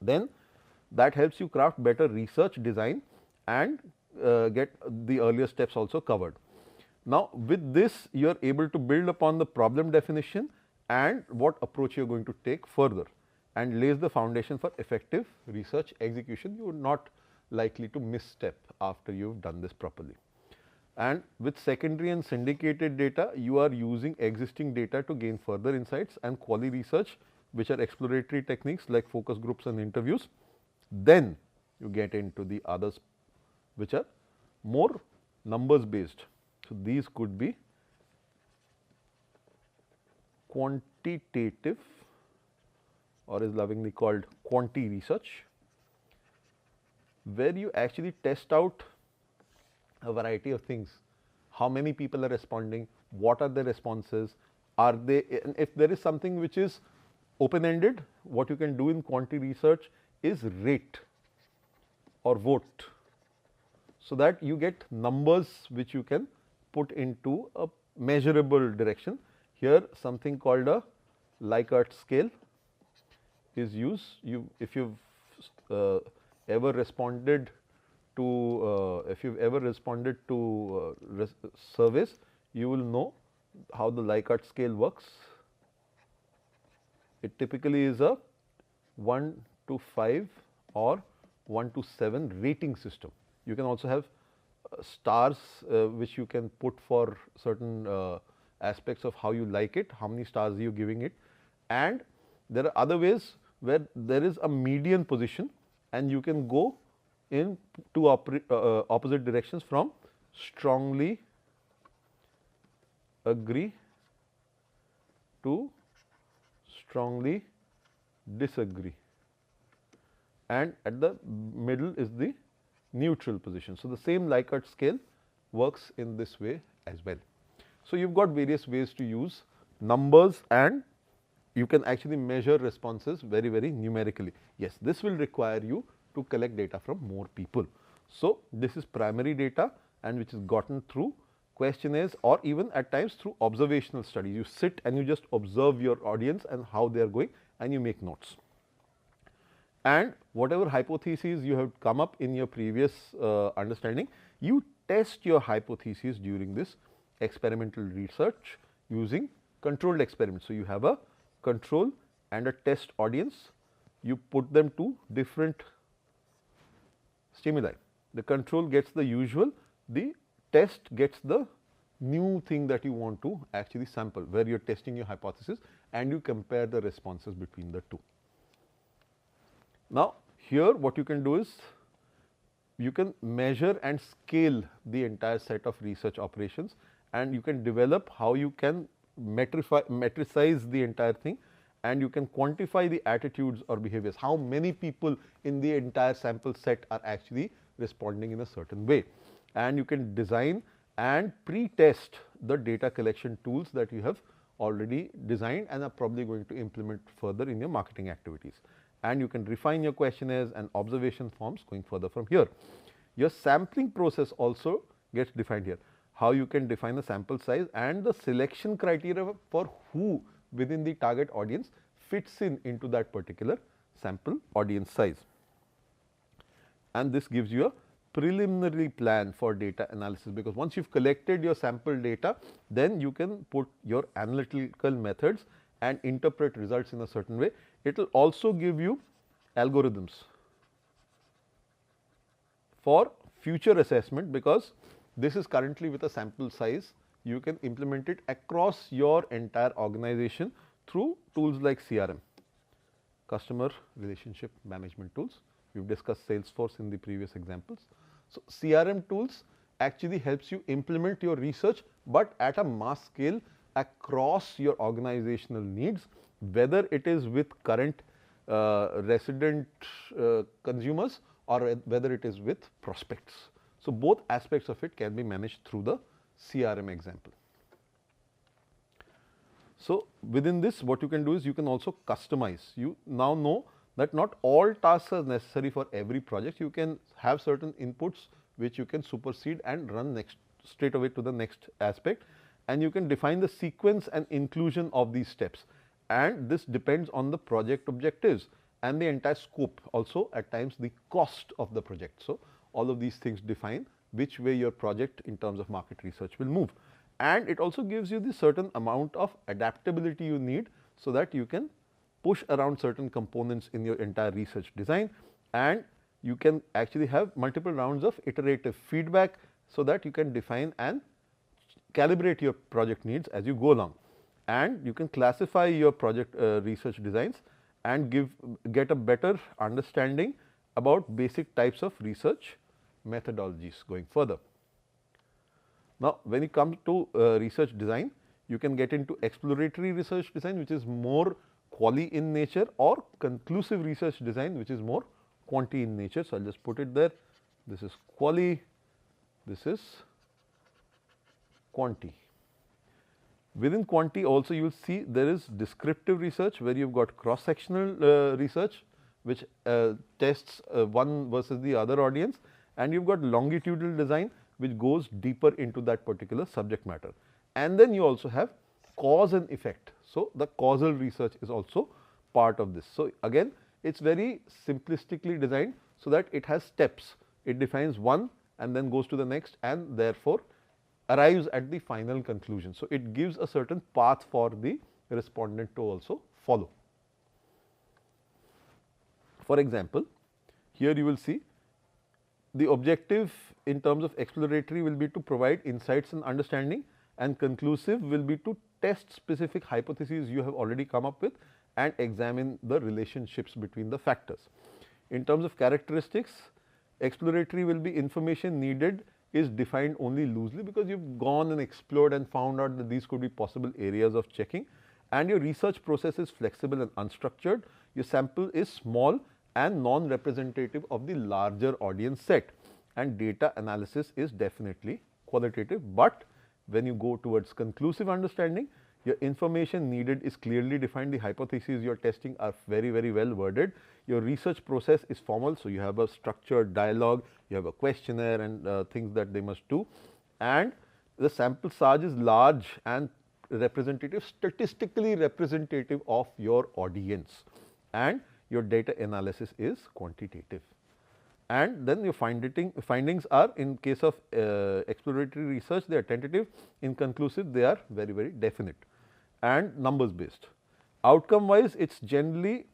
Then that helps you craft better research design and get the earlier steps also covered. Now, with this you are able to build upon the problem definition and what approach you are going to take further, and lays the foundation for effective research execution. You are not likely to misstep after you have done this properly. And with secondary and syndicated data, you are using existing data to gain further insights and quali research, which are exploratory techniques like focus groups and interviews. Then you get into the others, which are more numbers based. So, these could be quantitative, or is lovingly called quanti research, where you actually test out a variety of things. How many people are responding, what are the responses, are they, and if there is something which is open ended, what you can do in quanti research is rate or vote, so that you get numbers which you can put into a measurable direction. Here something called a Likert scale is used. If you have ever responded to surveys, you will know how the Likert scale works. It typically is a 1 to 5 or 1 to 7 rating system. You can also have stars which you can put for certain aspects of how you like it, how many stars you are giving it, and there are other ways where there is a median position and you can go in two opposite directions, from strongly agree to strongly disagree, and at the middle is the neutral position. So, the same Likert scale works in this way as well. So, you have got various ways to use numbers and you can actually measure responses very numerically. Yes, this will require you to collect data from more people. So, this is primary data and which is gotten through questionnaires or even at times through observational studies. You sit and you just observe your audience and how they are going and you make notes. And whatever hypotheses you have come up in your previous understanding, you test your hypotheses during this experimental research using controlled experiments. So, you have a control and a test audience, you put them to different stimuli. The control gets the usual, the test gets the new thing that you want to actually sample, where you are testing your hypothesis and you compare the responses between the two. Now, here what you can do is you can measure and scale the entire set of research operations and you can develop how you can metricize the entire thing and you can quantify the attitudes or behaviors, how many people in the entire sample set are actually responding in a certain way. And you can design and pre-test the data collection tools that you have already designed and are probably going to implement further in your marketing activities. And you can refine your questionnaires and observation forms going further from here. Your sampling process also gets defined here, how you can define the sample size and the selection criteria for who within the target audience fits into that particular sample audience size. And this gives you a preliminary plan for data analysis, because once you have collected your sample data, then you can put your analytical methods and interpret results in a certain way. It will also give you algorithms for future assessment, because this is currently with a sample size. You can implement it across your entire organization through tools like CRM, customer relationship management tools. We have discussed Salesforce in the previous examples. So, CRM tools actually helps you implement your research, but at a mass scale across your organizational needs, whether it is with current resident consumers or whether it is with prospects. So, both aspects of it can be managed through the CRM example. So, within this what you can do is you can also customize. You now know that not all tasks are necessary for every project. You can have certain inputs which you can supersede and run straight away to the next aspect, and you can define the sequence and inclusion of these steps, and this depends on the project objectives and the entire scope, also at times the cost of the project. So, all of these things define which way your project in terms of market research will move, and it also gives you the certain amount of adaptability you need, so that you can push around certain components in your entire research design, and you can actually have multiple rounds of iterative feedback, so that you can define and calibrate your project needs as you go along, and you can classify your project research designs and get a better understanding about basic types of research methodologies going further. Now, when it comes to research design, you can get into exploratory research design, which is more quali in nature, or conclusive research design, which is more quanti in nature. So, I will just put it there. This is quali, this is quanti. Within quanti also you will see there is descriptive research, where you have got cross sectional research, which tests one versus the other audience, and you have got longitudinal design, which goes deeper into that particular subject matter. And then you also have cause and effect. So, the causal research is also part of this. So, again it is very simplistically designed, so that it has steps. It defines one and then goes to the next, and therefore arrives at the final conclusion. So, it gives a certain path for the respondent to also follow. For example, here you will see the objective in terms of exploratory will be to provide insights and understanding, and conclusive will be to test specific hypotheses you have already come up with and examine the relationships between the factors. In terms of characteristics, exploratory will be information needed is defined only loosely, because you have gone and explored and found out that these could be possible areas of checking, and your research process is flexible and unstructured. Your sample is small and non-representative of the larger audience set, and data analysis is definitely qualitative. But when you go towards conclusive understanding, Your information needed is clearly defined. The hypotheses you are testing are very, very well worded. Your research process is formal, so you have a structured dialogue, you have a questionnaire and things that they must do. And the sample size is large and representative, statistically representative of your audience. And your data analysis is quantitative. And then your findings are, in case of exploratory research, they are tentative. In conclusive, they are very, very definite and numbers based. Outcome wise, it is generally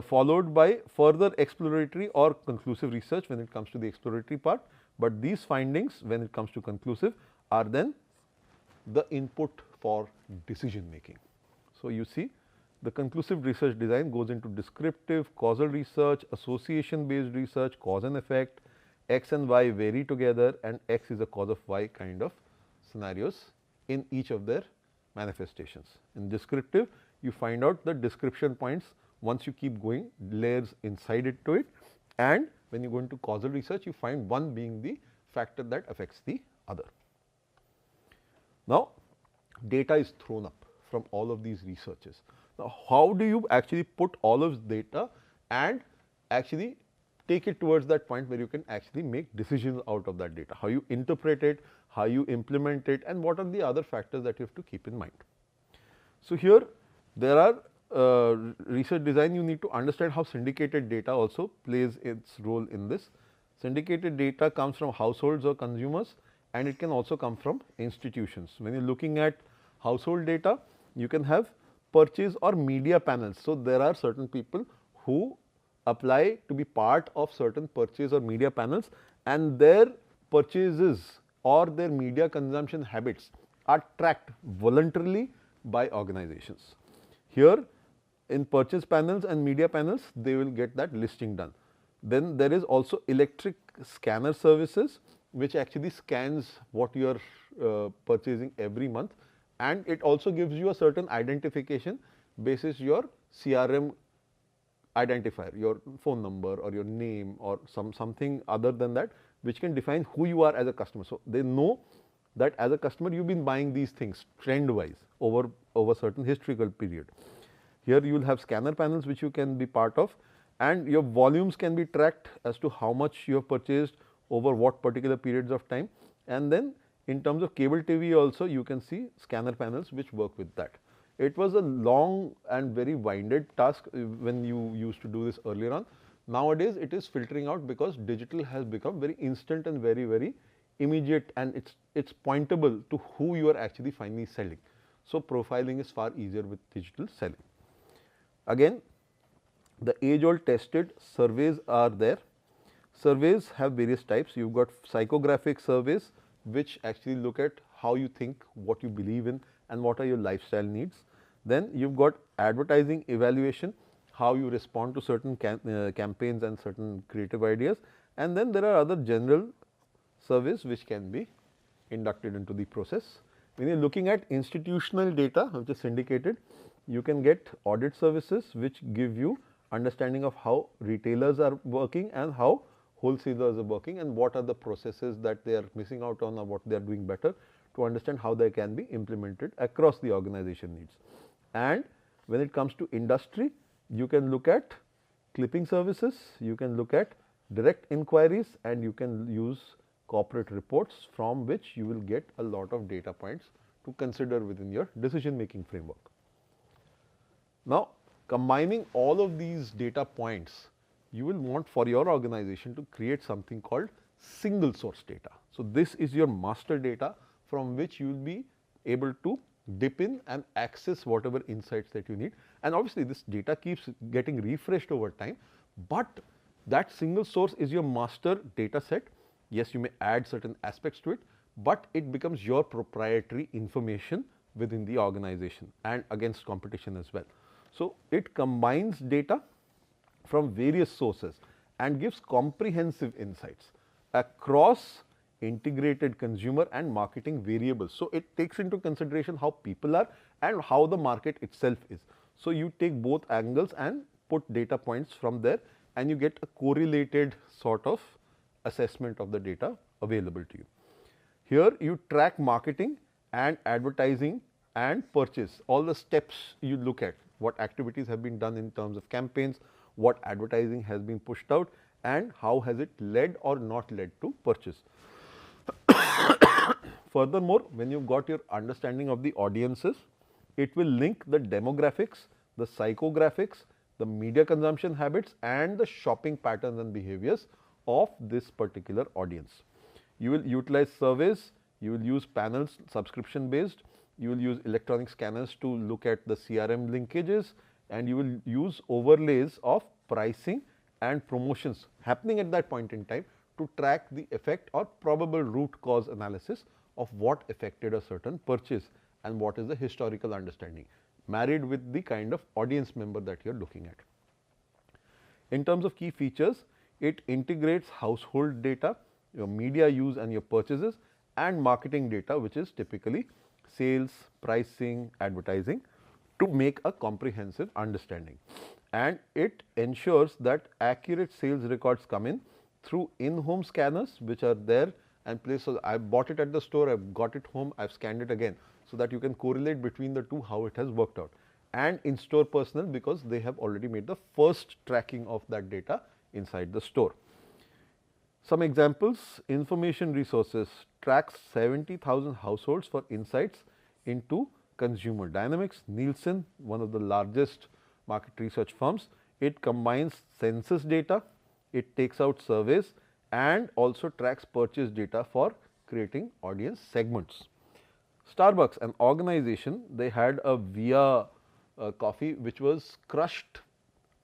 followed by further exploratory or conclusive research when it comes to the exploratory part, but these findings when it comes to conclusive are then the input for decision making. So, you see the conclusive research design goes into descriptive, causal research, association based research, cause and effect, X and Y vary together and X is a cause of Y kind of scenarios in each of their manifestations. In descriptive, you find out the description points once you keep going, layers inside it to it, and when you go into causal research, you find one being the factor that affects the other. Now, data is thrown up from all of these researches. Now, how do you actually put all of this data and actually take it towards that point where you can actually make decisions out of that data? How you interpret it, how you implement it, and what are the other factors that you have to keep in mind? So, here there are research design, you need to understand how syndicated data also plays its role in this. Syndicated data comes from households or consumers, and it can also come from institutions. When you are looking at household data, you can have purchase or media panels. So, there are certain people who apply to be part of certain purchase or media panels, and their purchases or their media consumption habits are tracked voluntarily by organizations. Here in purchase panels and media panels, they will get that listing done. Then there is also electric scanner services, which actually scans what you are purchasing every month, and it also gives you a certain identification basis your CRM identifier, your phone number or your name or something other than that, which can define who you are as a customer. So, they know that as a customer you have been buying these things trend wise over certain historical period. Here you will have scanner panels which you can be part of, and your volumes can be tracked as to how much you have purchased over what particular periods of time. And then in terms of cable TV also, you can see scanner panels which work with that. It was a long and very winded task when you used to do this earlier on. Nowadays it is filtering out because digital has become very instant and very, very immediate, and it's pointable to who you are actually finally selling. So, profiling is far easier with digital selling. Again, the age old tested surveys are there. Surveys have various types. You have got psychographic surveys which actually look at how you think, what you believe in, and what are your lifestyle needs. Then you have got advertising evaluation, how you respond to certain campaigns and certain creative ideas, and then there are other general surveys which can be inducted into the process. When you are looking at institutional data which is syndicated, you can get audit services which give you understanding of how retailers are working and how wholesalers are working, and what are the processes that they are missing out on or what they are doing better, to understand how they can be implemented across the organization needs. And when it comes to industry, you can look at clipping services, you can look at direct inquiries, and you can use corporate reports from which you will get a lot of data points to consider within your decision making framework. Now, combining all of these data points, you will want for your organization to create something called single source data. So, this is your master data from which you will be able to dip in and access whatever insights that you need, and obviously this data keeps getting refreshed over time, but that single source is your master data set. Yes, you may add certain aspects to it, but it becomes your proprietary information within the organization and against competition as well. So, it combines data from various sources and gives comprehensive insights across integrated consumer and marketing variables. So, it takes into consideration how people are and how the market itself is. So, you take both angles and put data points from there, and you get a correlated sort of assessment of the data available to you. Here you track marketing and advertising and purchase. All the steps you look at, what activities have been done in terms of campaigns, what advertising has been pushed out, and how has it led or not led to purchase. Furthermore, when you've got your understanding of the audiences, it will link the demographics, the psychographics, the media consumption habits, and the shopping patterns and behaviors of this particular audience. You will utilize surveys, you will use panels subscription based, you will use electronic scanners to look at the CRM linkages, and you will use overlays of pricing and promotions happening at that point in time to track the effect or probable root cause analysis of what affected a certain purchase and what is the historical understanding, married with the kind of audience member that you are looking at. In terms of key features, it integrates household data, your media use and your purchases, and marketing data, which is typically sales, pricing, advertising, to make a comprehensive understanding. And it ensures that accurate sales records come in through in-home scanners, which are there and placed. So I bought it at the store, I've got it home, I've scanned it again, so that you can correlate between the two how it has worked out. And in-store personnel, because they have already made the first tracking of that data inside the store. Some examples: information resources tracks 70,000 households for insights into consumer dynamics. Nielsen, one of the largest market research firms, it combines census data, it takes out surveys, and also tracks purchase data for creating audience segments. Starbucks, an organization, they had a VIA coffee, which was crushed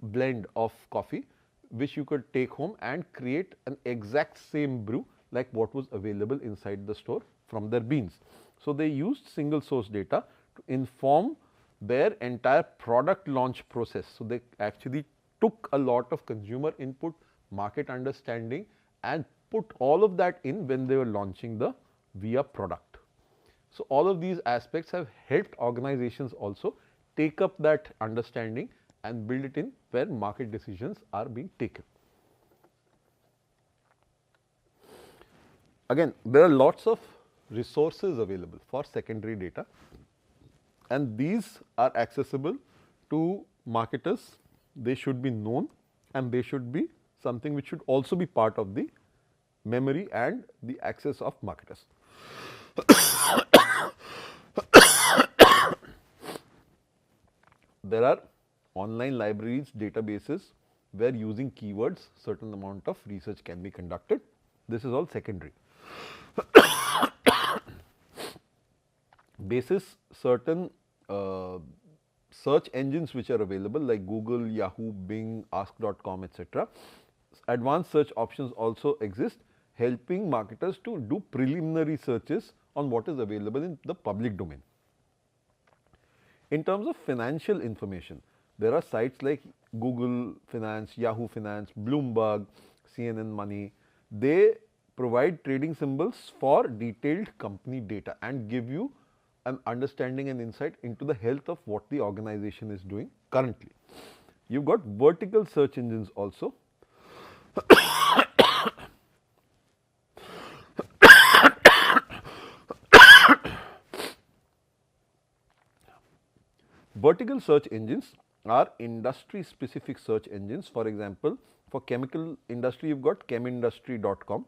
blend of coffee, which you could take home and create an exact same brew like what was available inside the store from their beans. So they used single source data to inform their entire product launch process. So they actually took a lot of consumer input, market understanding, and put all of that in when they were launching the VIA product. So all of these aspects have helped organizations also take up that understanding and build it in where market decisions are being taken. Again, there are lots of resources available for secondary data, and these are accessible to marketers. They should be known, and they should be something which should also be part of the memory and the access of marketers. There are online libraries, databases, where using keywords certain amount of research can be conducted. This is all secondary. Basis certain search engines which are available like Google, Yahoo, Bing, Ask.com, etc. Advanced search options also exist, helping marketers to do preliminary searches on what is available in the public domain. In terms of financial information, there are sites like Google Finance, Yahoo Finance, Bloomberg, CNN Money. They provide trading symbols for detailed company data and give you an understanding and insight into the health of what the organization is doing currently. You've got vertical search engines also. Vertical search engines are industry specific search engines. For example, for chemical industry, you've got chemindustry.com,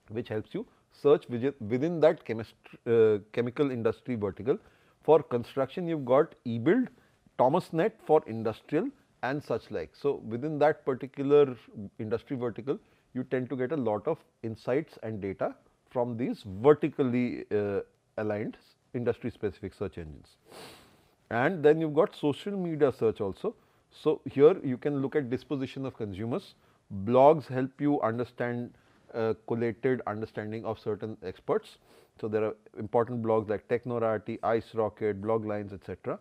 which helps you search within that chemical industry vertical. For construction, you've got eBuild, ThomasNet for industrial, and such like. So within that particular industry vertical, you tend to get a lot of insights and data from these vertically aligned industry specific search engines. And then you've got social media search also. So here you can look at disposition of consumers. Blogs help you understand collated understanding of certain experts. So there are important blogs like Technorati, Ice Rocket, Bloglines, etc.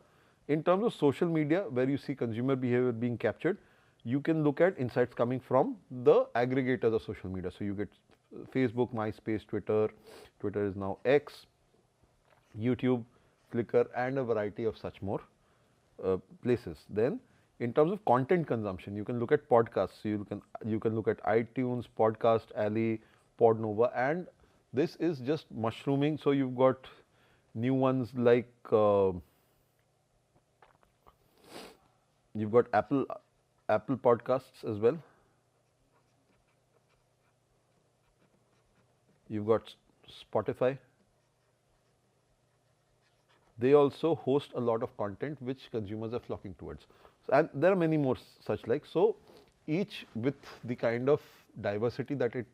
In terms of social media, where you see consumer behavior being captured, you can look at insights coming from the aggregators of social media. So you get Facebook, MySpace, Twitter. Twitter is now X, YouTube, Flickr, and a variety of such more places. Then in terms of content consumption, you can look at podcasts. So you can look at iTunes, Podcast Alley, Podnova, and this is just mushrooming. So you've got new ones like you've got Apple Podcasts as well. You've got Spotify. They also host a lot of content which consumers are flocking towards. And there are many more such like. So each with the kind of diversity that it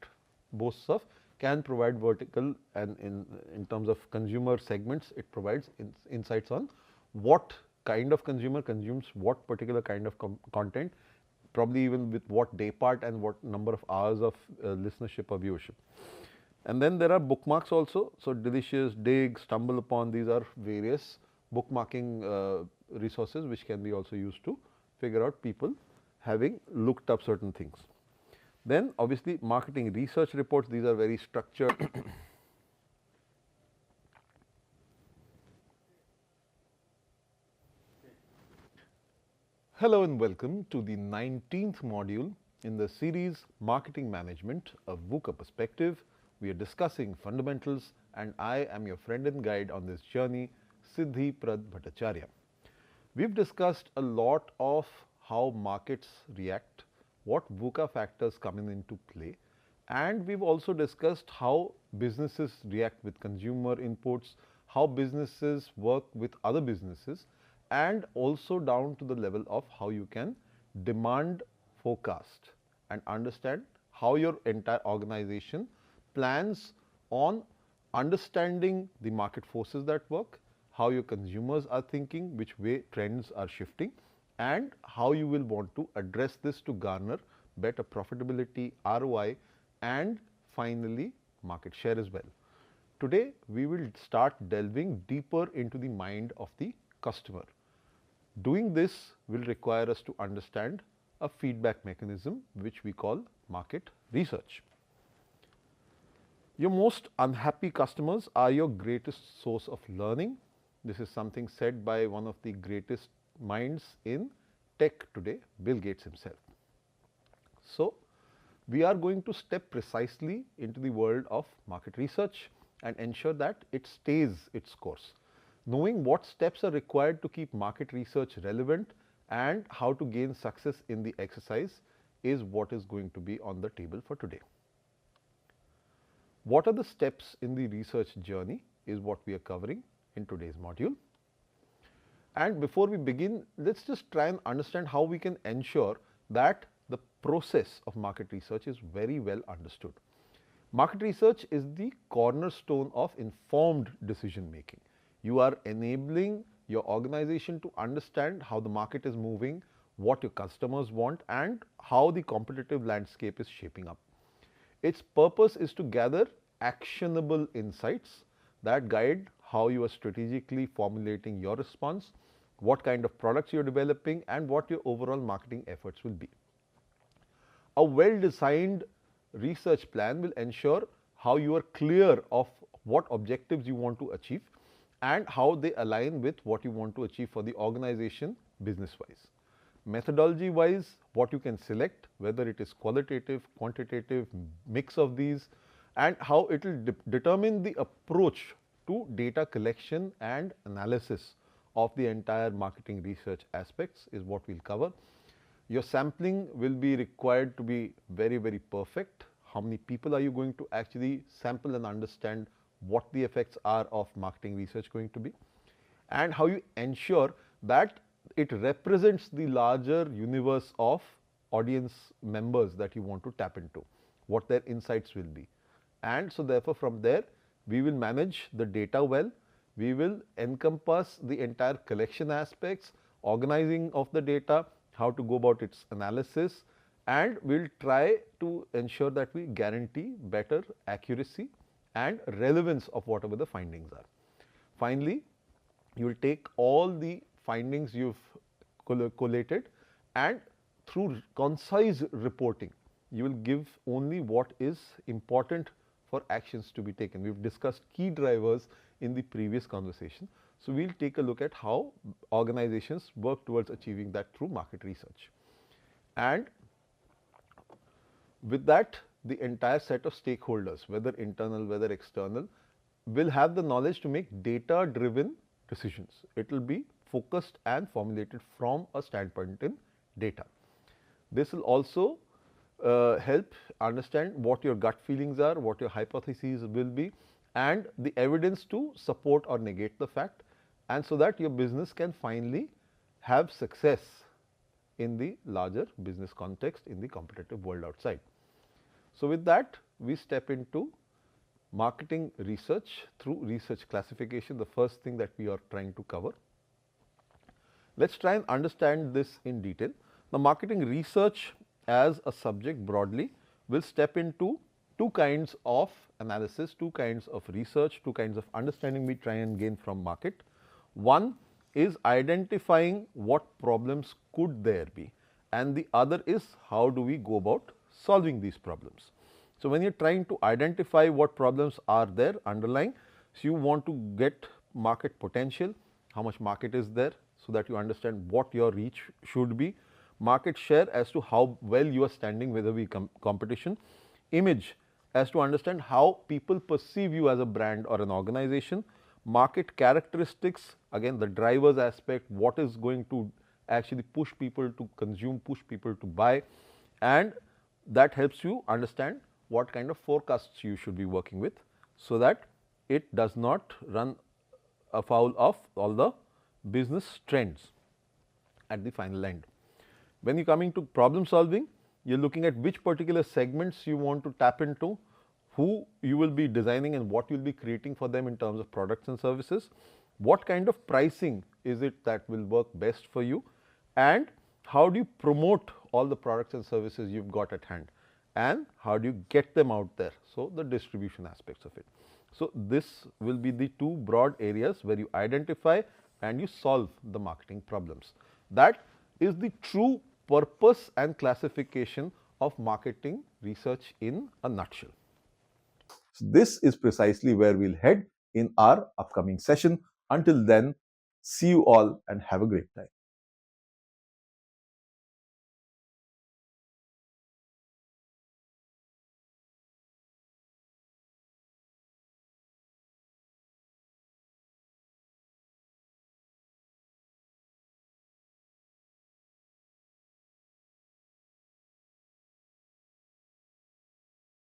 boasts of can provide vertical, and in terms of consumer segments, it provides insights on what kind of consumer consumes what particular kind of content, probably even with what day part and what number of hours of listenership or viewership. And then there are bookmarks also. So Delicious, Dig, Stumble Upon, these are various bookmarking resources which can be also used to figure out people having looked up certain things. Then obviously marketing research reports, these are very structured. Hello and welcome to the 19th module in the series Marketing Management, a VUCA perspective. We are discussing fundamentals, and I am your friend and guide on this journey, Siddhi Prad Bhattacharya. We've discussed a lot of how markets react, what VUCA factors come into play, and we've also discussed how businesses react with consumer inputs, how businesses work with other businesses, and also down to the level of how you can demand forecast and understand how your entire organization plans on understanding the market forces that work, how your consumers are thinking, which way trends are shifting, and how you will want to address this to garner better profitability, ROI, and finally market share as well. Today we will start delving deeper into the mind of the customer. Doing this will require us to understand a feedback mechanism which we call market research. Your most unhappy customers are your greatest source of learning. This is something said by one of the greatest minds in tech today, Bill Gates himself. So we are going to step precisely into the world of market research and ensure that it stays its course. Knowing what steps are required to keep market research relevant and how to gain success in the exercise is what is going to be on the table for today. What are the steps in the research journey is what we are covering in today's module. And before we begin, let's just try and understand how we can ensure that the process of market research is very well understood. Market research is the cornerstone of informed decision making. You are enabling your organization to understand how the market is moving, what your customers want, and how the competitive landscape is shaping up. Its purpose is to gather actionable insights that guide how you are strategically formulating your response, what kind of products you are developing, and what your overall marketing efforts will be. A well-designed research plan will ensure how you are clear of what objectives you want to achieve and how they align with what you want to achieve for the organization business-wise. Methodology-wise, what you can select, whether it is qualitative, quantitative, mix of these, and how it will determine the approach to data collection and analysis of the entire marketing research aspects is what we'll cover. Your sampling will be required to be very, very perfect. How many people are you going to actually sample and understand what the effects are of marketing research going to be, and how you ensure that it represents the larger universe of audience members that you want to tap into, what their insights will be. And so therefore from there we will manage the data well, we will encompass the entire collection aspects, organizing of the data, how to go about its analysis, and we'll try to ensure that we guarantee better accuracy and relevance of whatever the findings are. Finally, you will take all the findings you've collated, and through concise reporting, you will give only what is important for actions to be taken. We've discussed key drivers in the previous conversation. So we'll take a look at how organizations work towards achieving that through market research. And with that, the entire set of stakeholders, whether internal, whether external, will have the knowledge to make data driven decisions. It will be focused and formulated from a standpoint in data. This will also help understand what your gut feelings are, what your hypotheses will be, and the evidence to support or negate the fact, and so that your business can finally have success in the larger business context in the competitive world outside. So, with that, we step into marketing research through research classification, the first thing that we are trying to cover. Let's try and understand this in detail. Now, marketing research as a subject broadly will step into two kinds of analysis, two kinds of research, two kinds of understanding we try and gain from market. One is identifying what problems could there be, and the other is how do we go about solving these problems. So, when you are trying to identify what problems are there underlying, so you want to get market potential, how much market is there, so that you understand what your reach should be, market share as to how well you are standing vis-a-vis competition, image as to understand how people perceive you as a brand or an organization, market characteristics, again the drivers aspect, what is going to actually push people to consume, push people to buy, and that helps you understand what kind of forecasts you should be working with, so that it does not run afoul of all the business trends at the final end. When you are coming to problem solving, you are looking at which particular segments you want to tap into, who you will be designing and what you will be creating for them in terms of products and services, what kind of pricing is it that will work best for you, and how do you promote all the products and services you have got at hand, and how do you get them out there. So, the distribution aspects of it. So, this will be the two broad areas where you identify and you solve the marketing problems. That is the true purpose and classification of marketing research in a nutshell. So this is precisely where we'll head in our upcoming session. Until then, see you all and have a great time.